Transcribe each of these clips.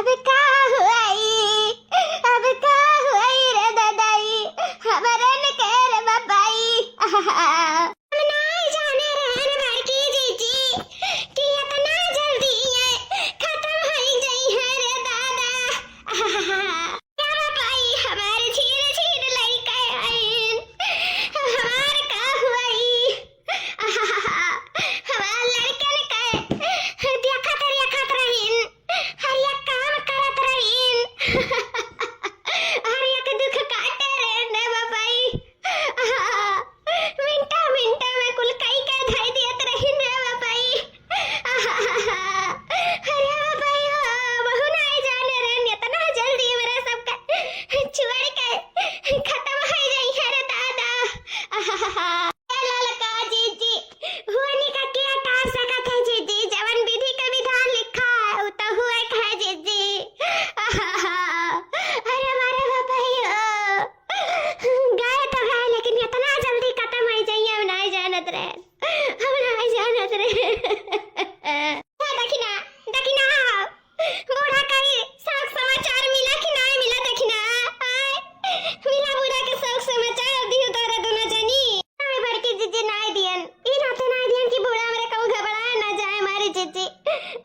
अब का हुआई, अब का हुआई रे दादाई, हमारे न कर बाबाई। हम ना जाने रहन बड़की जीजी कि इतना जल्दी ये खत्म हो गई है रे दादा। क्या बाबाई हमारे छीन छीन लड़का आइन, हमार का हुआई। हमार लड़के ने कहे देखत रहीन, हर एक काम करत रहीन, हर एक दुख काटे रहने बाबाई। मिनटा मिनटा में कुल कई के धाई दियत रहीन रे बाबाई। अरे बाबाई बहु नहीं जाने रहन इतना जल्दी मेरा सबका छुड़ के खत्म हो गई है रे दादा। ललका जीजी हुआनी का क्या टार सकत है जीजी, जवन विधि का विधान लिखा है वो तो हुआ है जीजी। अरे मारे बाबाई गाय तो गाय लेकिन इतना जल्दी खत्म हो जाइए हम नहीं जानत रहे, हम नहीं जानत रहे। दखिना दखिना बूढ़ा कई सब समाचार मिला कि नहीं मिला दखिना, मिला बूढ़ा के सब समाचार दियो तारा दोनों जनी। नहीं बड़की जीजी नहीं दियन, ई नाते नहीं दियन कि बूढ़ा मेरे कहू घबराए ना जाए हमारी जीजी,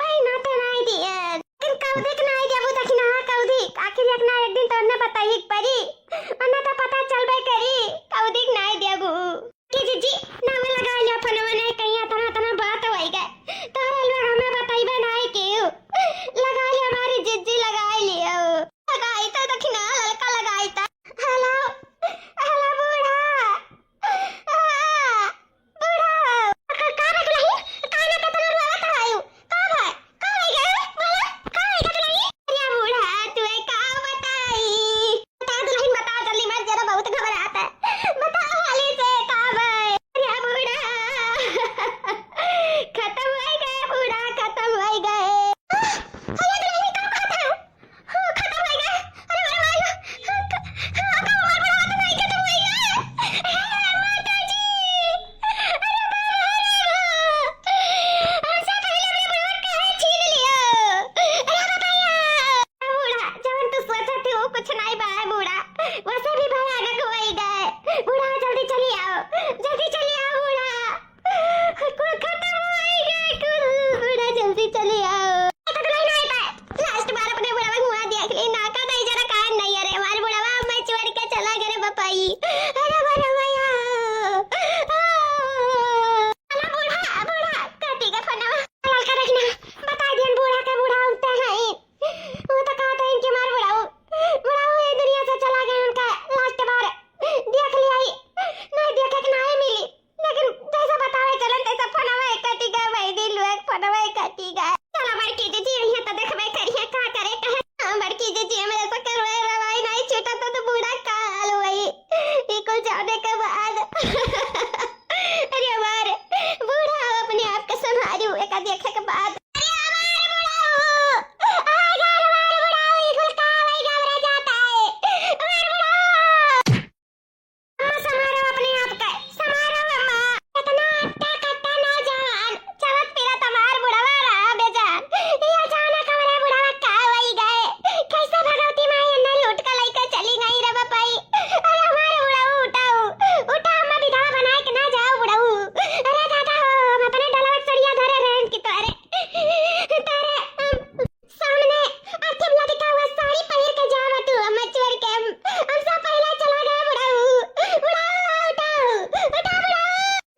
भाई नाते नहीं दियन। लेकिन कौदिक नहीं देबू दखिना, कौदिक आखिर एक ना एक दिन तो न बताई परी, अन्ना तो पता चलबे करी, कौदिक नहीं देबू। कि जीजी नाम लगा लियो फोनवा नहीं कहीं तना तना बात होई गए, तोरे लोग हमें बताइबे नहीं केहू, लगा लियो हमारी जीजी लगा लियो, लगाई तो दखिना ललका लगाई तो। हेलो हेलो बूढ़ा, बूढ़ा का रे दुलही काना का तोर बात आयु का भाई का हो गए बोला का हो गए दुलही। अरे बूढ़ा तू का बताई, बता दुलही बता जल्दी, मैं जरा बहुत घबराता है, बता हाली से का भाई। अरे बूढ़ा खत्म हो गए, बूढ़ा खत्म हो गए। अरे दुलही का कहता है खत्म हो गए। अरे मारो का हमार बूढ़ा तो नहीं खत्म हो गए। माता जी अरे हमसे पहले अपने बूढ़ा काहे छीन लियो। अरे बताइए बूढ़ा जवन तू सोचत हो कुछ नहीं बा बूढ़ा, वैसे भी भयानक हो गए। बूढ़ा जल्दी चली आओ, जल्दी चली आओ बूढ़ा, कुल खत्म हो गए कुल, बूढ़ा जल्दी चली आओ। तो नहीं पाए लास्ट बार अपने बूढ़ा को मुआ देख ली, नाका नहीं जरा कान नहीं, अरे हमारे बूढ़ा मैं छोड़ के चला गए बपाई। अरे बड़ा भैया अला बूढ़ा बूढ़ा काटी का फनवा ललका रखना, बता दियन बूढ़ा का बूढ़ा उठता है वो तो कहता है कि मार बूढ़ा ये दुनिया से चला गया, उनका लास्ट बार देख लिया ही नहीं, देखे कि नहीं मिली, लेकिन जैसा बतावे चलन तैसा फनवा काटी का भाई दिल लोग फनवा काटी का। चला बड़की जीजी रही तो देखबे करिए का करे कहे। बड़की जीजी हमें ऐसा करवाए रवाई नहीं छूटा तो बूढ़ा का हाल हुई इको जाने के बाद। अरे हमारे बूढ़ा अपने आप को संभालू एक देखे के बाद। अरे हमारे बूढ़ा आएगा, हमारे बूढ़ा इको का भाई घबरा जाता है, हमारे बूढ़ा अम्मा संभालो अपने आप का, संभालो अम्मा, इतना अट्टा कट्टा ना जान चलत फिरत हमार बुढ़वा रहा बेजान, ये अचानक हमारे बुढ़वा का होई गए, कैसे भगवती माई ने लूट के लेके चली गई रे बापाई। अरे हमारे बुढ़ऊ उठाओ उठा, अम्मा विधवा बनाए के ना जाओ बुढ़ऊ। अरे दादा हो हम अपने डलवट सड़िया धरे रहन की तारे सामने अति लटका हुआ साड़ी पहन के जावा तू, अम्मा छोड़ के हमसे पहले चला गया बुढ़ऊ। बुढ़ऊ उठाओ उठा बुढ़ऊ,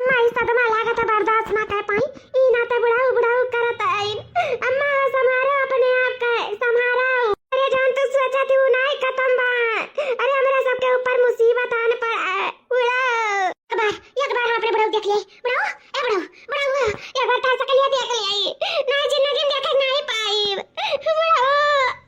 माई सदमा लागत बर्दाश्त ना कर पाई, ई नाते बुढ़ऊ बुढ़ऊ करत आई। अम्मा संभालो अपने आप का, संभालो। अरे जान तू सोचा तू नहीं खत्म बा, अरे हमरा सबके ऊपर मुसीबत आने पर बुढ़ऊ। एक बार अपने बुढ़ऊ देख ले बुढ़ऊ, ए बुढ़ऊ बुढ़ऊ एक बार तासा के लिए देख ले आई ना, जिंदगी में देख नहीं पाई बुढ़ऊ।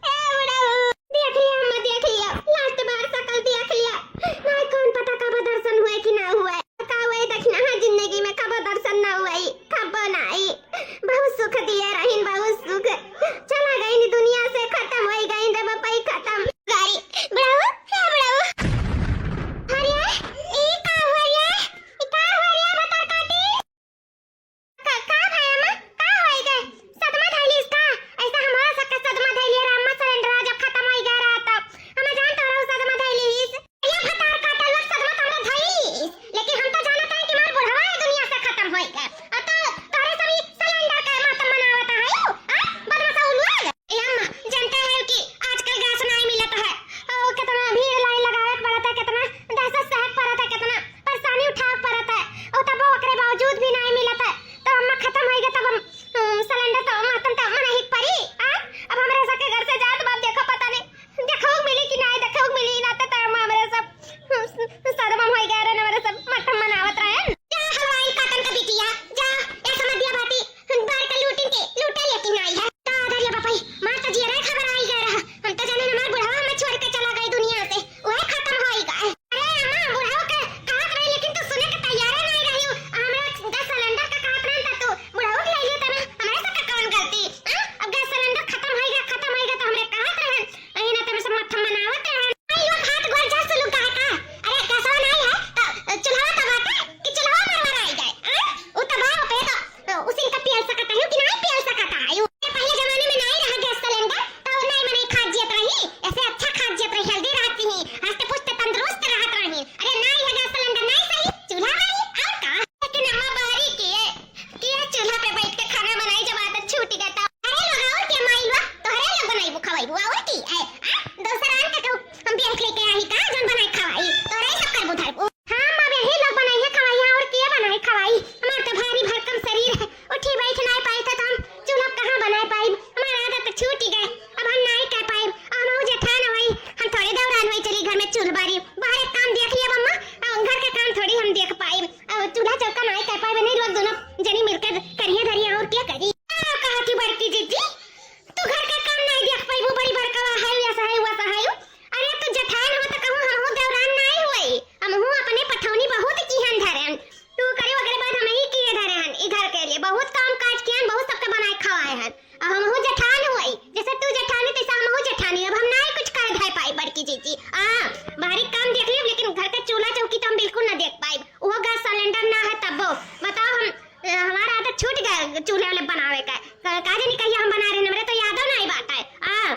ए बुढ़ऊ देख लिया अम्मा देख लिया, लास्ट बार सकल देख लिया, नहीं कौन पता कब दर्शन हुए कि ना हुए, का हुए देखना है जिंदगी में कब दर्शन ना हुए कब नहीं। बहुत सुख दिया रहीन, बहुत सुख, चला गई दुनिया से, खत्म हो गई रे बापाई खत्म। गाड़ी बुढ़ऊ हे बुढ़ऊ, अरे ई का हो रे बता काटी चूल्हे वाले बनावे का का जानी कहिया हम बना रहे हमरे तो यादो नहीं बात है आ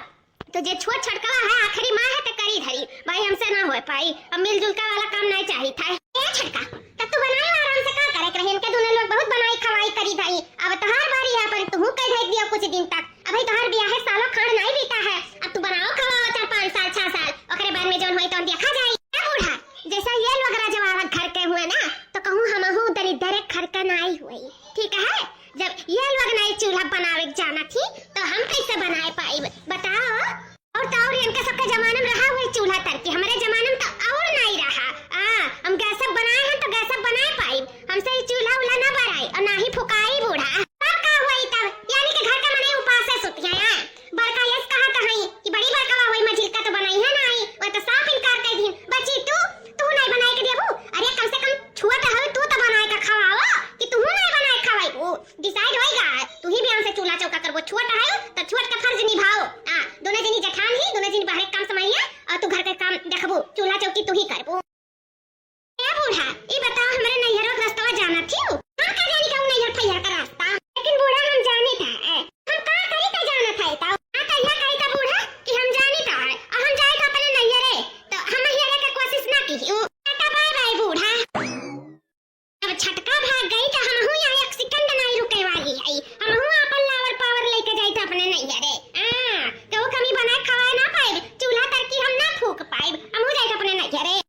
तो जे छोट छटकवा है आखिरी माँ है तो करी धरी भाई हमसे ना हो पाई अब मिलजुल का वाला काम नहीं चाहिए था ए छटका तब तू बनाए आराम से का करे रहे इनके दोनों लोग बहुत बनाई खवाई करी धरी अब तोहार बारी है पर तू कह दे दियो कुछ दिन तक अब भाई तोहार बियाह है सालों खंड नहीं बीता है अब तू बनाओ खवाओ 4 5 साल 6 साल ओकरे बाद में जोन होई तो देखा जाए बूढ़ा जैसा ये लोग राजवाड़ा घर के हुए ना तो कहूं हमहू दरिद्र घर का नहीं हुई ठीक है जब ये लोग नहीं चूल्हा बनावे जाना थी तो हम कैसे बनाए पाई बताओ और इनका सबका जमाना में रहा हुआ चूल्हा तर के हमारे जमाने में तो और नहीं रहा हम गैस बनाए हैं तो गैस बनाए पाई हमसे ये चूल्हा उला ना बनाए और ना ही फुकाई बूढ़ा तब का हुई तब यानी कि घर का मने उपास से सुतिया है बड़का यस कहा तो है कि बड़ी बड़का हुई मझिल का तो बनाई है नहीं वो तो साफ इनकार कर दी बची तू नहीं बनाए के देबू अरे कम से कम छुआ तो है तू तो बनाए का खवाओ कि तू नहीं बनाए खवाई वो डिसाइड होएगा तू ही भी हमसे चूल्हा चौका करबो छुआ तो है तो छुआ का फर्ज निभाओ दोनों जनी जठान ही दोनों जनी बाहर काम समझिया और तू घर का काम देखबो चूल्हा चौकी तू ही करबो ए बूढ़ा ई बता हमरे नैहर का रास्ता जाना थी हम का जानी कहूं नैहर फैया का रास्ता लेकिन बूढ़ा हम जाने था हम का करी त जाना था ता कहिया कही था बूढ़ा कि हम जाने था और हम जाए था अपने नैहरे तो हम नैहरे का कोशिश ना की टाटा बाय बाय बूढ़ा अब छटका भाग गई तो हमहू यहां एक सेकंड नहीं रुके वाली है हमहू अपन लावर पावर लेके जाई था अपने नैहरे तो कमी बनाए खवाए ना पाए चूल्हा तर की हम ना फूक पाए हमहू जाई था अपने नैहरे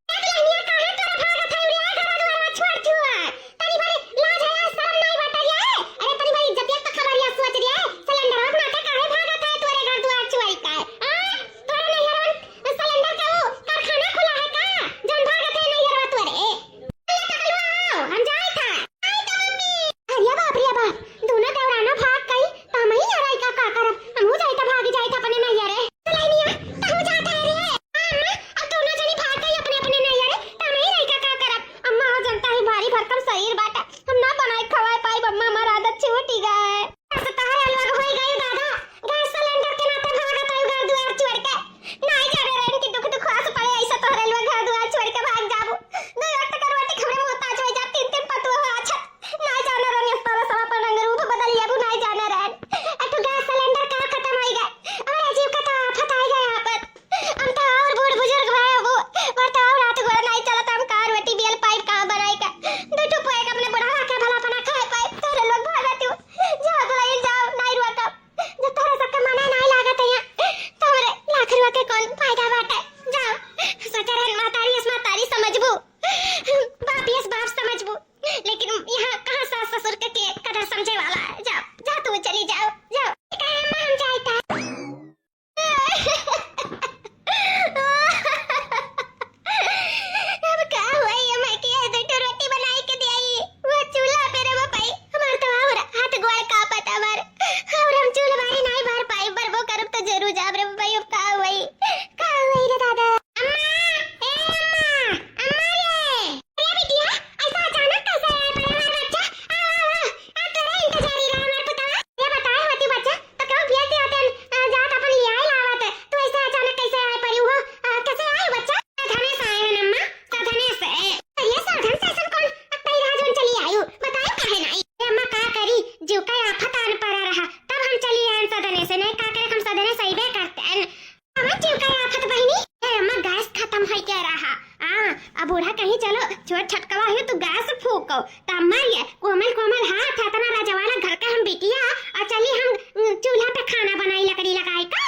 बूढ़ा कहीं चलो छोट छटकवा है तो गैस फूको तमरिए कोमल कोमल हाथ है तना राजवाड़ा घर का हम बिटिया और चली हम चूल्हा पे खाना बनाई लकड़ी लगाई का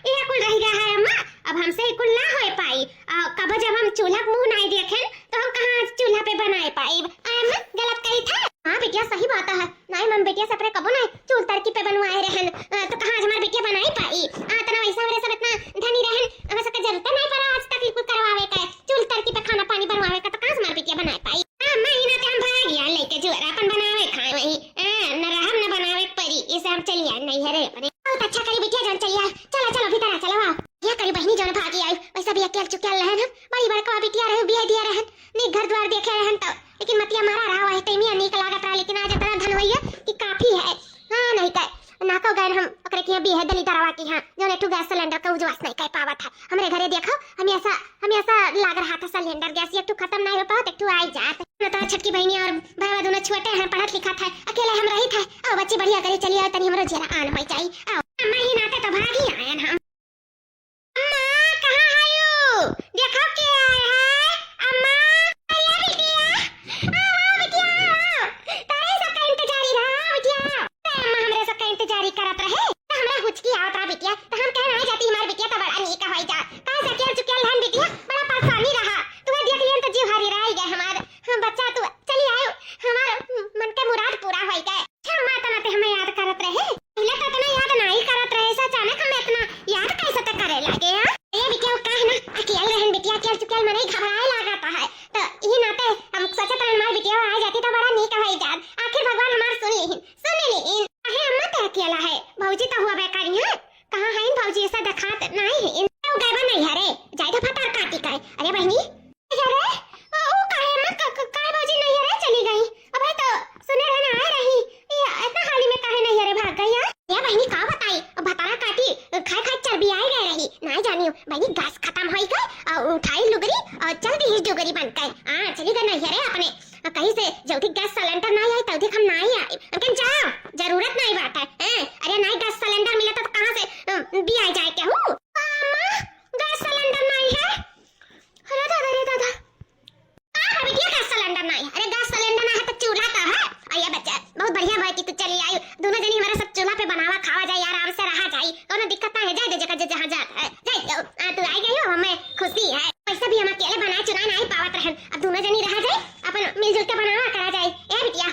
ये कुल रह गया है अम्मा अब हमसे कुल ना हो पाई कब जब हम चूल्हा मुंह नहीं देखे तो हम कहां चूल्हा पे बनाए पाई अम्मा गलत कही था हां बिटिया सही बात है नहीं मम बिटिया सपरे कबो नहीं चूल तरकी पे बनवाए रहन तो कहां हमार बिटिया बनाई पाई तना वैसा हमरे सब इतना धनी रहन हमें सबका जरूरत नहीं पड़ा आज तक कुछ करवावे का चूल तरकी पे खाना पानी बनवावे का तो कहां हमार बिटिया बनाए पाई महीना ते हम भाग गया लेके जो अपन बनावे खाए वही न रहम न बनावे परी इसे हम चलिए नहीं है रे अपने बहुत अच्छा करी बिटिया जान चलिए चलो चलो भीतर आ चलो आओ ये करी बहनी जन भागी आई वैसा भी अकेले चुकेल रहन हम बड़ी बड़का बिटिया रहे बिया दिया रहन ने घर द्वार देखे रहन तो लेकिन मतिया मारा रहा है तैमिया नीक लागत रहा लेकिन आज इतना धन होइए कि काफी है हां नहीं का ना को गए हम ओकरे के बिहे दली दरवा की हां जोने टू गैस सिलेंडर का उजवास नहीं कह पावत है हमरे घरे देखो हमेशा लाग रहा था सिलेंडर गैस एक टू खत्म नहीं हो पावत एक टू आई जात न तो छटकी बहनी और भाईवा दोनों छोटे हैं पढ़त लिखत है अकेले हम रही थे और बच्ची बढ़िया करे चली आओ तनी हमरो जरा आन हो जाई आओ अम्मा ही नाते तो भागी आयन हम अम्मा कहां आयो देखो के आए है अम्मा अरे बिटिया आओ बिटिया तारे सब का इंतजारी रहा बिटिया अम्मा हमरे सब का इंतजारी करत रहे त हमरा हुचकी आवत रहा बिटिया त हम कह नहीं जाती हमार बिटिया तो बड़ा नीक होई जा का सके चुकेल हन बिटिया बड़ा परेशानी रहा तुम्हें देख लियन तो जीव हारी रह गए हमार बच्चा तू चली आयो हमार मन के मुराद पूरा होई गए अम्मा तने हमें याद करत रहे पहले तो इतना याद नहीं करत रहे से अचानक हमें इतना याद कैसे तक करे लगे हां ए बिटिया का है ना अकेले रहन बिटिया चल चुकेल मने घबराए लागता है तो ई नाते हम सोचत रहन हमार बिटिया आ जाती तो बड़ा नीक होई जात आखिर भगवान हमार सुन ली अहे अम्मा ते अकेला है भौजी तो हुआ बेकारी है कहां है भौजी ऐसा दिखात नहीं है इन गए नहीं है रे जाई तो फटार काटी का अरे बहनी अरे ओ काहे अम्मा काय भौजी नहीं है रे चली गई अब भाई तो सुने रहना आ रही ये इतना हाली में काहे नहीं है रे भाग गई या बहनी का बताई भतारा काटी खाए खाए चर्बी आई गई रही नहीं जानी बहनी गैस खत्म होई गई और उठाई लुगरी और चल दी डुगरी बन गई हां चली गई नहीं है रे अपने कहीं से जल्दी गैस सिलेंडर नहीं आई तल्दी हम नहीं आए लेकिन जाओ जरूरत नहीं बात है अरे नहीं गैस सिलेंडर मिला तो कहां से भी आ जाए क्या हूं अम्मा गैस सिलेंडर नहीं है अरे दादा हां बिटिया गैस सिलेंडर नहीं अरे गैस सिलेंडर नहीं है तो चूल्हा का है आया बच्चा बहुत बढ़िया भाई कि तू चली आई दोनों जनी हमारे सब चूल्हा पे बनावा खावा जाए आराम से रहा जाए कोनो दिक्कत नहीं है जाए जगह जहां जा जाए तू आई गई हो हमें खुशी है पैसा भी हम अकेले बनाए चुना नहीं पावत रहन अब दोनों जनी रह जाए अपन मिलजुल के बनावा करा जाए ए बिटिया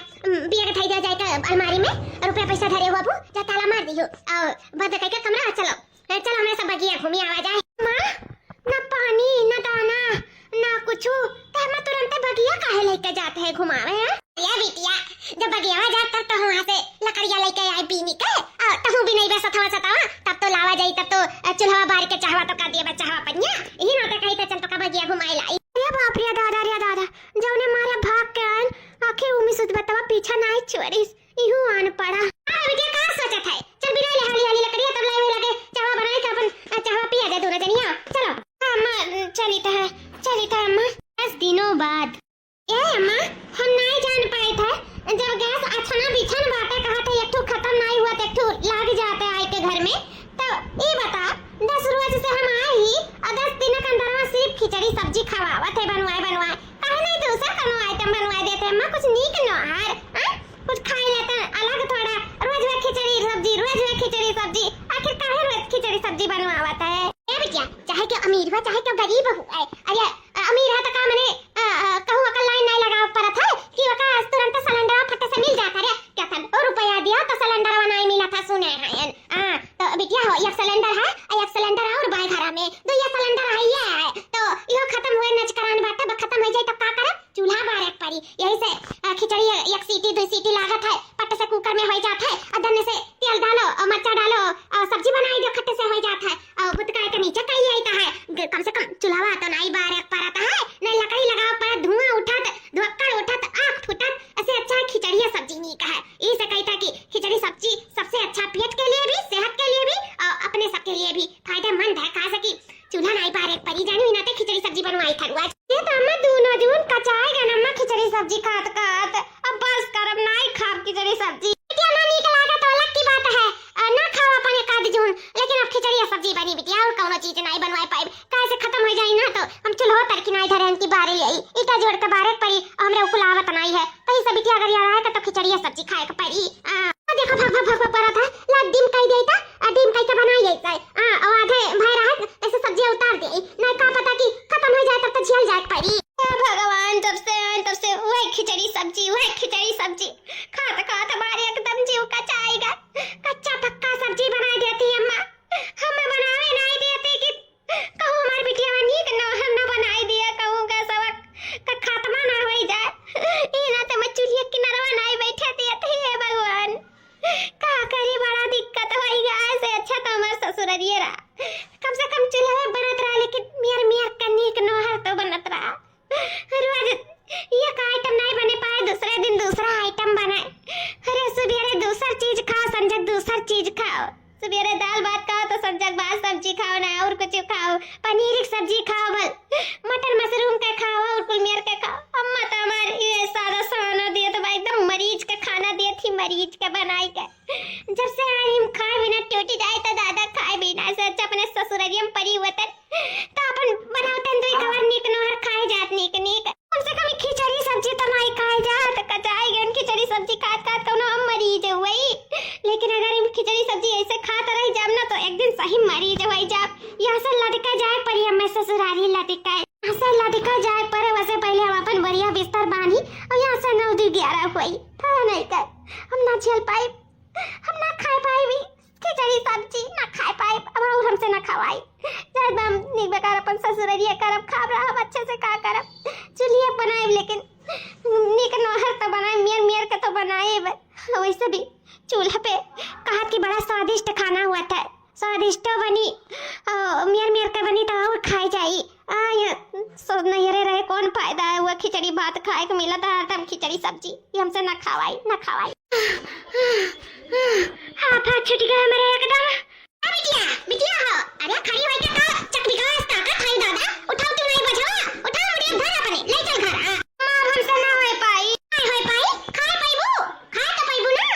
बिया के थई दे जाए का अलमारी में रुपया पैसा धरे हो बाबू जा ताला मार दियो और बंद करके कमरा चलो चलो हमें सब बगिया घूमी आवा जाए मां ना पानी ना दाना ना कुछ तो हम तुरंत बगिया काहे लेके जाते हैं घुमावे हैं या बिटिया जब बगिया जाता तो वहां से लकड़ियां लेके आई पीनी के तहु भी नहीं बैसा था तब तो लावा जाई तब तो चूल्हा बार के चाहवा तो का दिया बच्चा हवा पन्या यही ना कहीं तो चल तो का बगिया घुमाई लाई अरे बाप रे दादा जौने मारे भाग के आन आखे उमी सुध बतावा पीछा नहीं छोड़िस इहु आन पड़ा अरे बिटिया का सोचत है चल बिना ले हाली लकड़ियां तब लाई लगे चाहवा बनाई के अपन चाहवा पिया दे दोनों जनिया चलो अम्मा चली था अम्मा 10 दिनों बाद ए अम्मा हम नहीं जान पाए थे जब गैस अछना बिछन बाटे कहा था एक ठो खत्म नहीं हुआ तो एक ठो लाग जाते आए के घर में तो ये बता 10 रोज से हम आए ही और 10 दिन के अंदर में सिर्फ खिचड़ी सब्जी खवावत है बनवाए काहे नहीं दूसरा कोनो आइटम बनवा देते अम्मा कुछ नीक न हार कुछ खाई लेते अलग थोड़ा रोज में खिचड़ी सब्जी आखिर काहे रोज खिचड़ी सब्जी बनवावत है ए बिटिया चाहे कि अमीर हो चाहे कि गरीब हो अरे अमीर है तो का मने कहूं अकल लाइन नहीं लगाव परत है कि ओका तुरंत सिलेंडर फटे से मिल जाता रे क्या था 2 रुपया दिया तो सिलेंडर नहीं मिला था सुने हैं तो बिटिया हो एक सिलेंडर है एक सिलेंडर और बाय घरा में दो ये सिलेंडर है तो यो खत्म हुए नच करान बात खत्म हो जाए तो का करे चूल्हा बारे पड़ी यही से खिचड़ी एक सीटी 2 सीटी लागत है पट से कुकर में हो जाता है अदन से तेल डालो और मरचा डालो और सब्जी बनाई दो खट्टे से हो जाता है और बुतकाई के नीचे कई आता है कम से कम चूल्हा तो नहीं बारे पड़ता है नहीं लकड़ी लगाओ पर धुआं उठत धुक्कड़ उठत आग फुटत ऐसे अच्छा खिचड़ी सब्जी नहीं का है इसे कहता कि खिचड़ी सब्जी सबसे अच्छा पेट के लिए भी सेहत के लिए भी और अपने सब के लिए भी फायदेमंद है खा सकी चूल्हा नहीं बारे पड़ी जानी ना ते खिचड़ी सब्जी बनवाई थरुआ ये तो अम्मा दोनों जून कचाएगा ना अम्मा खिचड़ी सब्जी खात अब बस करब नहीं खाब खिचड़ी सब्जी बिटिया ना नीक लागत तो अलग की बात है ना खाओ अपन एक आध जून लेकिन अब खिचड़ी सब्जी बनी बिटिया और कोनो चीज नहीं बनवाए पाए कैसे खत्म हो जाई ना तो हम चूल्हा तरकी नहीं धरे की बारे ले ईटा जोड़ के बारे पड़ी हमरे उकुलावत नहीं है कहीं से बिटिया अगर यार आए तो खिचड़ी सब्जी खाए के पड़ी देखो भग पड़ा था ला डिम कई देता डिम कई के बनाई जाए और आधे भाई रात ऐसे सब्जी उतार दे नहीं का पता कि खत्म हो जाए तब तो झेल जाए पड़ी भगवान तब से वही खिचड़ी सब्जी खात हमारे एकदम जीव कचाएगा कच्चा पक्का सब्जी बना देती अम्मा हमें बनावे नहीं देती कि कहूं हमारी बिटिया नीक न बनाई दिया कहूं का सबक का खात्मा ना हो जाए ई ना तो मैं चूल्हे किनारे नहीं बैठे देती है भगवान का करी बड़ा दिक्कत होएगा ऐसे अच्छा तो हमार ससुररिए रहा कम से कम चूल्हा में बनत रहा लेकिन मियर कनीक नोहर तो बनत रहा रोज ये का आइटम नहीं बने पाए दूसरे दिन दूसरा आइटम बनाए अरे सुबह दूसरा चीज मरीज के बनाई के जब से आई हम खाए बिना टूट जाए तो दादा खाए बिना से अच्छा अपने ससुररियम परी वतन तो अपन बनावतन तो एक बार निक नहर खाए जात निक निक कम से कम खिचड़ी सब्जी तो नहीं खाए जात कचाई गन खिचड़ी सब्जी खात खात कौनो हम मरीज हुई लेकिन अगर हम खिचड़ी सब्जी ऐसे खात रह जाम ना तो एक दिन सही मरीज होई जाब यहाँ से लटका जाए पर हमें ससुरारी लटका यहाँ से लटका जाए पर वैसे पहले हम अपन बढ़िया बिस्तर बांधी और यहाँ से 9 दिन 11 हुई था नहीं कर हम ना झेल पाए हम ना खा पाए भी खिचड़ी सब्जी ना खा पाए अब और हमसे ना खवाई शायद हम निक बेकार अपन ससुररिया करब खाब रहा अच्छे से का करब चुलिया बनाए लेकिन निक नहर तो बनाए मियर मियर के तो बनाए वैसे भी चूल्हा पे कहा कि बड़ा स्वादिष्ट खाना हुआ था स्वादिष्ट बनी मियर मियर के बनी तो और खाई जाई सो नहीं रहे कौन फायदा है वो खिचड़ी भात खाए को मिला था हर खिचड़ी सब्जी ये हमसे ना खवाई हाथ छूट गया मेरे एकदम बिटिया बिटिया हो अरे खड़ी होई के तो चक विकास ताकत है दादा उठाओ तुम नहीं बजाओ उठाओ मुड़िया धर अपने ले चल घर मां हमसे ना होए पाई खा तो पाइबू ना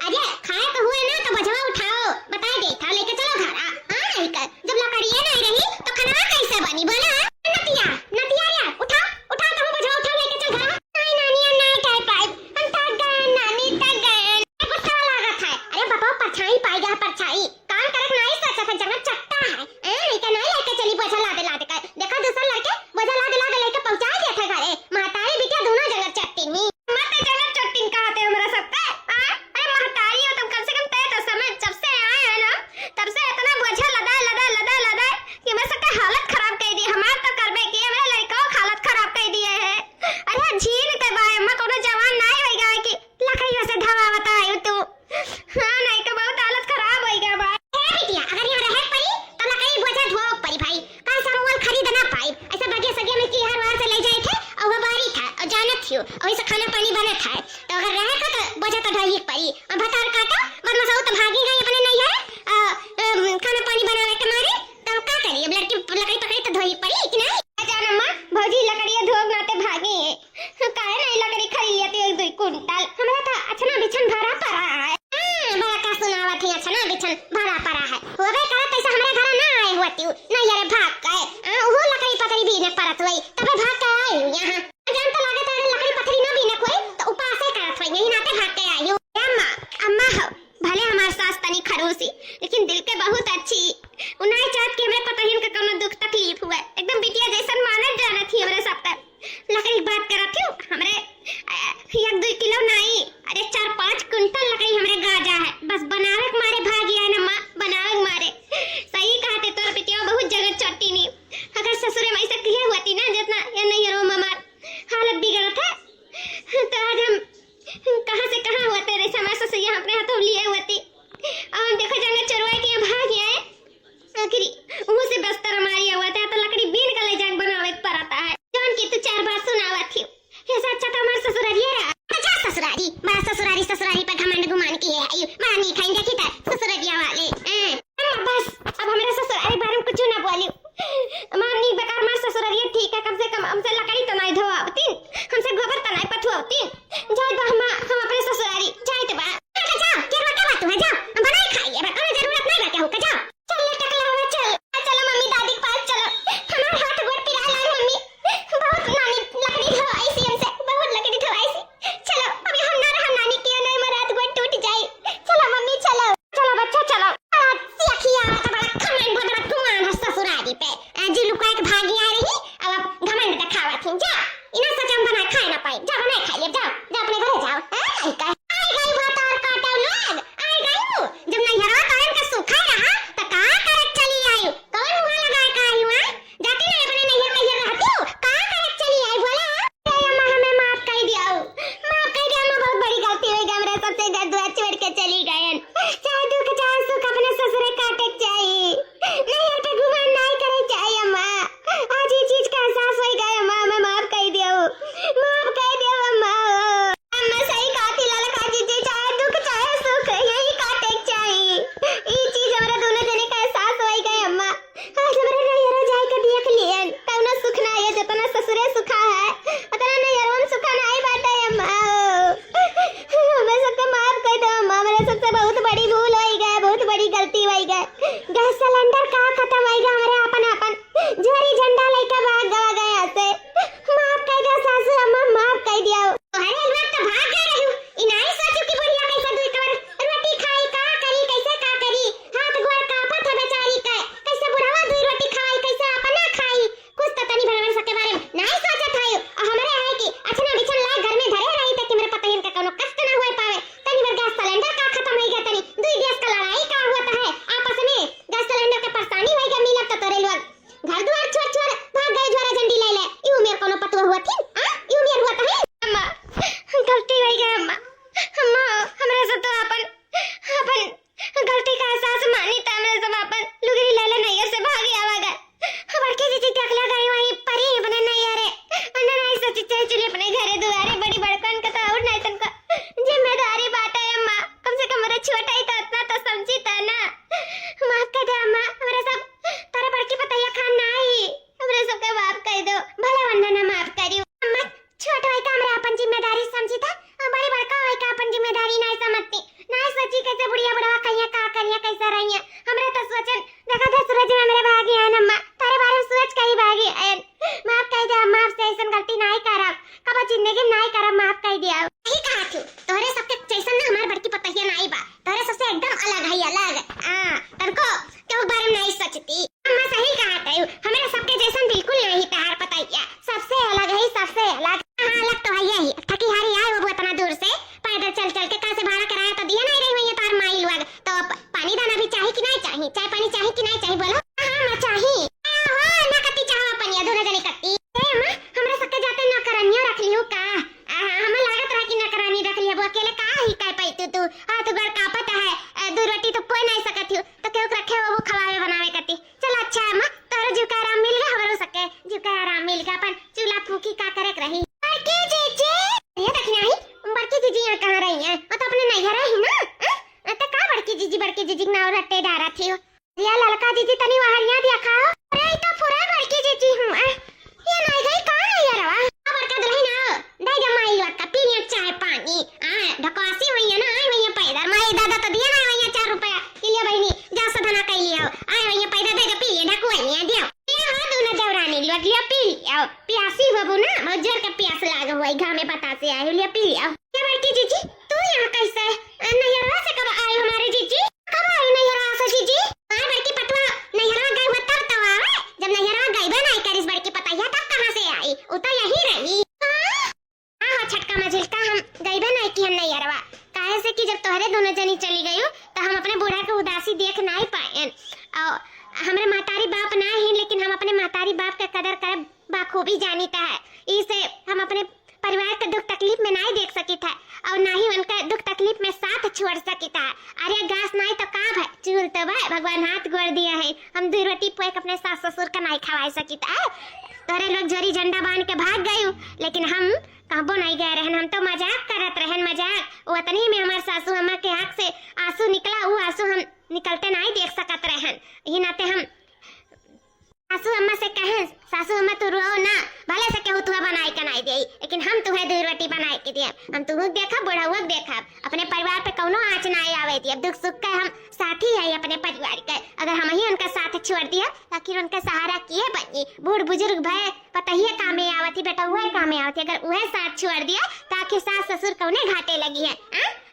अरे खाए तो हुए ना तो बजाओ उठाओ बता दे था लेके चलो घर नहीं कर जब लकड़ियां नहीं रही तो खाना कैसे बनी बोला नतिया या उठा तो बजाओ उठा लेके चल घर नहीं नानी नहीं खाए पाई हम थक गए नानी थक गए गुस्सा लागत है अरे बाबा परछाई पाएगा परछाई काम करक नहीं सच जगह चट्टा है नहीं का नहीं लेके चली बजा लादे कर देखा दूसरा लड़के बजा लादे लेके पहुंचा दिया था घरे महतारी बिटिया दोनों जगह चट्टी में मत जगह चट्टी कहते हमरा सबके अरे महतारी हो तुम कम से कम तय तो समझ जब से आए हैं ना तब से इतना बोझा लदा कि मैं सबका हालत खराब कर दी हमार तो करबे कि मेरे लड़का हालत खराब कर दिए है अरे झील के बाय में कोनो जवान नहीं होएगा कि लकड़ियों से धवा बतायो तू हां नहीं का बहुत हालत खराब होएगा बा बिटिया अगर यहाँ रहे पड़ी तो लकड़ी बोझा ढो पड़ी भाई का सामान खरीद ना पाई ऐसा बगे सगे में की हर बार से ले जाए थे और वो बारी था और जानत थियो और ऐसा खाना पानी बना था तो अगर रहे का तो बोझा तो ढोई पड़ी और भतार काटा बदमाश तो भागी गई अपने नहीं है खाना पानी बनावे के मारे तो का करी अब लड़की लकड़ी पकड़ी तो ढोई पड़ी कि नहीं जान अम्मा भौजी लकड़ियां धोब नाते भागे काहे नहीं लकड़ी खरीद लिया एक 2 कुंटल हमरा तो अच्छा ना बिछन भरा पड़ा है बड़ा का सुनावत है अच्छा ना बिछन भरा पड़ा है होबे करत ऐसा हमरा घर ना आए होती नहीं यार भाग गए वो लकड़ी पकड़ी भी न परत हुई तब भाग के आए यहां जान तो लागत है लकड़ी पकड़ी ना भी न कोई तो उपास से करत हुई यही नाते भाग के आई अम्मा हो भले हमार सास तनी खरूसी लेकिन दिल के बहुत अच्छी उन्हें चाहत के हमरे पता ही उनका कोनो दुख तकलीफ हुआ एकदम बिटिया जैसन मानत जाना थी हमरे सब तक लकड़ी बात करत थी हमरे 1-2 किलो नहीं अरे 4-5 कुंटल लकड़ी हमरे गाजा है बस बनावे के मारे भागी आए ना मां बनावे के मारे सही कहते तोर बिटिया बहुत जगह चट्टी नहीं अगर ससुरे में ऐसा किया होती ना जितना ये नहीं रो ममार हालत बिगड़त है तो आज हम कहां से कहां हुआ तेरे समाज से यहाँ अपने हाथों लिए होती और देखो जंगल चरवाए के भाग आए आखिरी मुंह से बस्तर मारी हुआ था तो लकड़ी बीन का ले जाके बनावे पड़ता है जान की तू 4 बार सुनावा थी ऐसा अच्छा तो हमारा ससुरारी है अच्छा ससुरारी पर घमंड गुमान की है आई मानी खाएंगे की ससुरारिया वाले बस अब हमारा ससुरारी बारे में कुछ ना बोली मानी बेकार मार ससुरारिया ठीक है कम से कम हमसे लकड़ी तो नहीं धोआवती हमसे गोबर तो नहीं पथुआवती जाए तो हम अपने ससुरारी जाए तो बा जाओ क्या बात है जाओ हम बनाई खाइए बा कोई जरूरत नहीं रहती हो का जाओ चल टकला हुआ चलो मम्मी दादी के पास चलो हमारे हाथ गोड़ पिरा लाई मम्मी बहुत नानी लकड़ी धोआई सी हमसे बहुत लकड़ी धोआई सी चलो अभी हम ना रहा नानी के नहीं मरा बैठी हो। ये लड़का जीजी तनी वहरिया दिया खाओ। अरे ई तो पूरा बड़की जीजी हूं। ये नहीं गई कहां है यार? अब बड़का दुल्हन आओ, दे जमाई लड़का पीने चाय पानी। ढकवासी हुई है ना, आई भैया पैदा माई दादा तो दिया ना भैया 4 रुपया के लिए बहनी जा सधना कह लियो। आई भैया पैदा दे पी लिए ढकवाई दियो। ये हां दोनों देवरानी लग लिया पी लियो। प्यासी बाबू ना मजर का प्यास लाग हुई घा में पता से आई लिया पी लियो। क्या बड़की जीजी तू यहां कैसे? नैहरा से कब आई हमारे जीजी? कब आई नैहरा से जीजी? हां बड़की पटवा नैहरा गई हो तब तो आवे। जब नैहरा गई बे नहीं करिस बड़की पतैया तब कहां से आई? वो तो यही रही। हां छटका मझिलका हम गई बे नहीं कि हम नैहरवा। काहे से कि जब तोहरे दोनों जनी चली गई हो तो हम अपने बूढ़ा के उदासी देख नहीं पाएन। और हमरे मातारी बाप ना ही, लेकिन हम अपने मातारी बाप का कदर करे बाखूबी जानीता है। इसे हम अपने परिवार के दुख तकलीफ में नहीं देख सकी था और ना ही उनका दुख तकलीफ में साथ छोड़ सकी था। अरे घास नहीं तो का भाई चूल तो भाई भगवान हाथ गोड़ दिया है। हम 2 रोटी पोए अपने सास ससुर का नहीं खवाई सकी था। तोरे लोग झोरी झंडा बांध के भाग गए, लेकिन हम कहबो नहीं गए रहन। हम तो मजाक करत रहन, मजाक। उतनी में हमारे सासू अम्मा के आँख से आंसू निकला, वो आंसू हम निकलते नहीं देख सकत रहन। यही नाते हम सासू अम्मा से कहें सासू अम्मा तू रो ना, भले से केहू तुहा बनाई के नहीं देई, लेकिन हम तुम्हें 2 रोटी बनाई के दिए। हम तुहू देखा बुढ़ाऊ देखा, अपने परिवार पे कौनो आँच नहीं आवे दिए। दुख सुख का हम साथी है अपने परिवार के। अगर हम ही उनका साथ छोड़ दिया आखिर उनका सहारा किए बनी? बूढ़ बुजुर्ग भय पता ही कामे आवती बेटा, वह कामे आवती। अगर वह साथ छोड़ दिया तो आखिर सास ससुर कौने घाटे लगी है?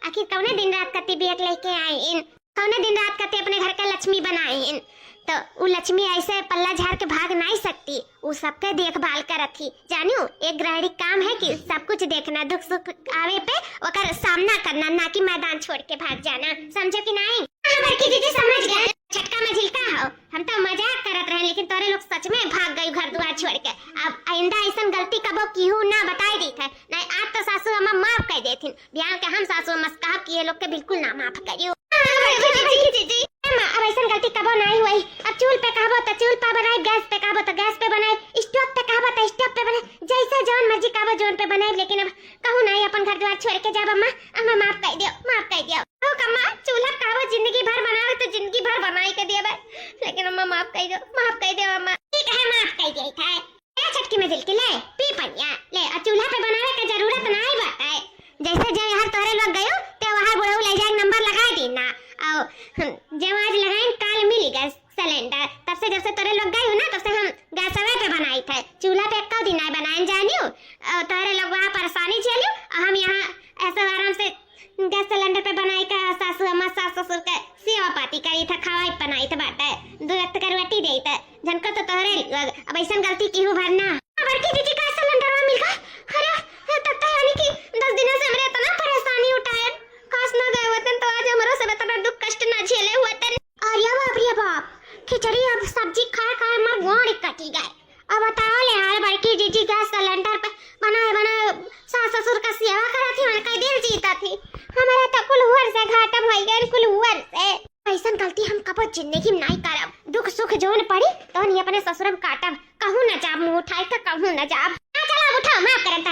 आखिर कौने दिन रात कति बेट लेके आए इन, कौने दिन रात कति अपने घर का लक्ष्मी बनाए इन। तो वो लक्ष्मी ऐसे पल्ला झाड़ के भाग नहीं सकती, वो सबके देखभाल कर रखी। जानियो एक गृहिणी काम है कि सब कुछ देखना, दुख सुख आवे पे ओकर सामना करना, ना कि मैदान छोड़ के भाग जाना। समझो कि नहीं? बड़की दीदी समझ गए। छटका मझिलका हो, हम तो मजाक करत रहे, लेकिन तोरे लोग सच में भाग गई घर द्वार छोड़ के। अब आइंदा ऐसा गलती कबो कीहू ना बताई दी थे नहीं। आज तो सासू अम्मा माफ कर देथिन, बिहान के हम सासू अम्मा कहा कि ये लोग के बिल्कुल ना माफ करियो। अब ऐसा गलती कबो नहीं हुई। अब चूल पे कहबो तो चूल पे बनाए, गैस पे कहबो तो गैस पे बनाए, स्टोव पे कहबो तो स्टोव पे बनाए, जैसा जौन मर्जी कहबो जोन पे बनाए। लेकिन अब कहूं नहीं अपन घर द्वार छोड़ के जाब अम्मा, अम्मा माफ कर दियो, माफ कर दियो। ओ कम्मा चूल्हा कहबो जिंदगी भर बनावे तो जिंदगी भर बनाई के देबे, लेकिन अम्मा माफ कर दियो, माफ कर दियो अम्मा। ठीक है माफ कर दिए था। ए छटकी में दिल के ले पी पनिया ले, और चूल्हा पे बनावे के जरूरत नहीं बाटे। जैसे जो यहाँ तोरे लोग गयो ते वहां बुढ़ऊ ले जाए नंबर लगा दी ना। और जब आज लगाए काल मिली गैस सिलेंडर, तब से जब से तोरे लोग गए हो ना तब से हम गैस पे बनाई थे, चूल्हा पे एक दिन नहीं बनाए जानियो। और तोरे लोग वहाँ परेशानी झेलियो और हम यहाँ ऐसे आराम से गैस सिलेंडर पे बनाई का सासू अम्मा सास ससुर के सेवा पाती करी था, खवाई बनाई थे बाटे, 2 वक्त का रोटी देई थे। झनको तो तोरे अब ऐसा गलती क्यों भरना? बड़की दीदी का सिलेंडर में मिल गया। अरे तब यानी कि 10 दिनों से हमरे इतना परेशानी उठाए, खास ना गए होतन तो आज हमरो से इतना दुख कष्ट ना झेले होतन। अरे बाप खिचड़ी अब सब्जी खाए खाए हमर गोड़ कटी गए। अब बताओ ले यार बड़की दीदी गैस सिलेंडर पे बनाए सास ससुर का सेवा करा थी, उनका दिल जीता थी। हमारा तो कुल हुर से घाटा भई गए, कुल हुर से। ऐसा गलती हम कबो जिंदगी में नहीं करब। दुख सुख जोन पड़ी तो नहीं अपने ससुर में काटब, कहूं ना जाब मुंह उठाए तो कहूं ना जाब। चला उठाओ माफ करत